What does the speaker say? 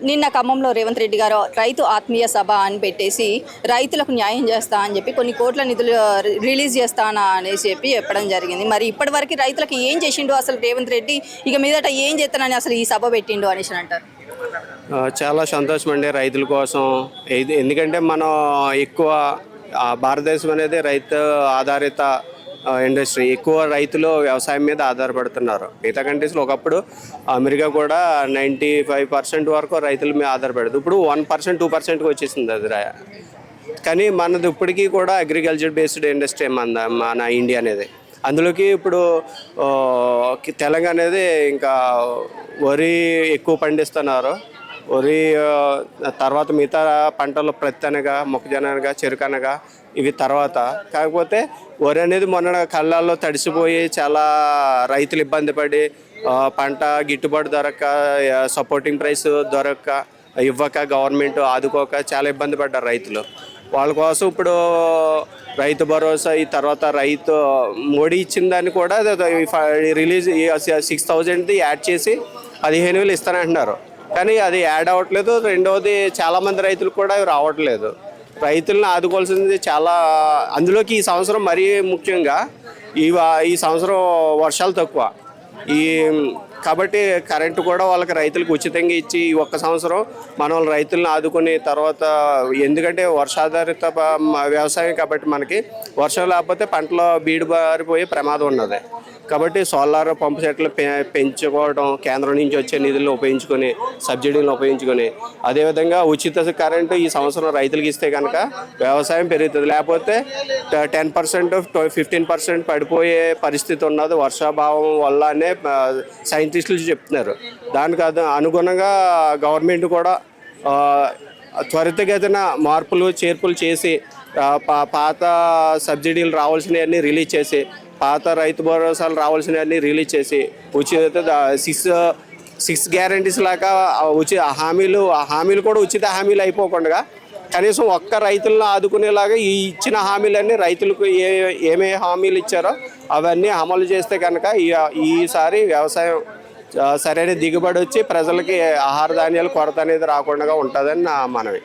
నిన్న ఖమ్మంలో రేవంత్ రెడ్డి గారు రైతు ఆత్మీయ సభ అని పెట్టేసి రైతులకు న్యాయం చేస్తా అని చెప్పి కొన్ని కోట్ల నిధులు రిలీజ్ చేస్తానా అనేసి చెప్పడం జరిగింది. మరి ఇప్పటివరకు రైతులకు ఏం చేసిండు అసలు రేవంత్ రెడ్డి, ఇక మీదట ఏం చేస్తానని అసలు ఈ సభ పెట్టిండు అనేసి అంటారు. చాలా సంతోషం అండి రైతుల కోసం. ఎందుకంటే మనం ఎక్కువ భారతదేశం అనేది రైతు ఆధారిత ఇండస్ట్రీ. ఎక్కువ రైతులు వ్యవసాయం మీద ఆధారపడుతున్నారు. మిగతా కంట్రీస్లో ఒకప్పుడు అమెరికా కూడా 95% వరకు రైతుల మీద ఆధారపడదు. ఇప్పుడు 1% 2%కి వచ్చేసింది అది. కానీ మనది ఇప్పటికీ కూడా అగ్రికల్చర్ బేస్డ్ ఇండస్ట్రీ మన ఇండియా అనేది. అందులోకి ఇప్పుడు తెలంగాణ అనేది ఇంకా వరి ఎక్కువ పండిస్తున్నారు. వరి తర్వాత మిగతా పంటలు ప్రత్తి మొక్కజొన్న చెరుకు ఇవి తర్వాత. కాకపోతే వరి అనేది మొన్న కళ్ళాల్లో తడిసిపోయి చాలా రైతులు ఇబ్బంది పడి పంట గిట్టుబాటు దొరక్క, సపోర్టింగ్ ప్రైస్ దొరక్క, ఇవ్వక, గవర్నమెంట్ ఆదుకోక చాలా ఇబ్బంది పడ్డారు రైతులు. వాళ్ళ కోసం ఇప్పుడు రైతు భరోసా, ఈ తర్వాత రైతు మోడీ ఇచ్చిన దాన్ని కూడా రిలీజ్ 6,000ది యాడ్ చేసి 15,000 ఇస్తానంటున్నారు. కానీ అది యాడ్ అవ్వట్లేదు. రెండవది చాలామంది రైతులకు కూడా రావట్లేదు. రైతులను ఆదుకోవాల్సింది చాలా. అందులోకి ఈ సంవత్సరం మరీ ముఖ్యంగా ఈ సంవత్సరం వర్షాలు తక్కువ. కాబట్టి కరెంటు కూడా వాళ్ళకి రైతులకు ఉచితంగా ఇచ్చి ఈ ఒక్క సంవత్సరం మనం రైతులను ఆదుకుని తర్వాత, ఎందుకంటే వర్షాధారిత వ్యవసాయం కాబట్టి మనకి వర్షం లేకపోతే పంటలో బీడు బారిపోయే ప్రమాదం ఉన్నది. కాబట్టి సోలార్ పంపు సెట్లు పెంచుకోవడం, కేంద్రం నుంచి వచ్చే నిధులను ఉపయోగించుకొని, సబ్సిడీలను ఉపయోగించుకొని, అదేవిధంగా ఉచిత కరెంటు ఈ సంవత్సరం రైతులకు ఇస్తే కనుక వ్యవసాయం పెరుగుతుంది. లేకపోతే 10% 15% పడిపోయే పరిస్థితి ఉన్నది వర్షాభావం వల్ల అనే సైంటిస్టులు చెప్తున్నారు. దానికి అనుగుణంగా గవర్నమెంట్ కూడా త్వరితగతిన మార్పులు చేర్పులు చేసి పాత సబ్సిడీలు రావాల్సినవన్నీ రిలీజ్ చేసి, పాత రైతు భరోసాలు రావాల్సినవన్నీ రిలీజ్ చేసి, ఉచిత 6 గ్యారంటీస్ లాగా హామీలు కూడా ఉచిత హామీలు అయిపోకుండా కనీసం ఒక్క రైతులను ఆదుకునేలాగా ఈ ఇచ్చిన హామీలన్నీ రైతులకు ఏమే హామీలు ఇచ్చారో అవన్నీ అమలు చేస్తే కనుక ఈసారి వ్యవసాయం సరైన దిగుబడి వచ్చి ప్రజలకి ఆహార ధాన్యాల కొరత అనేది రాకుండా ఉంటుందని నా మనవి.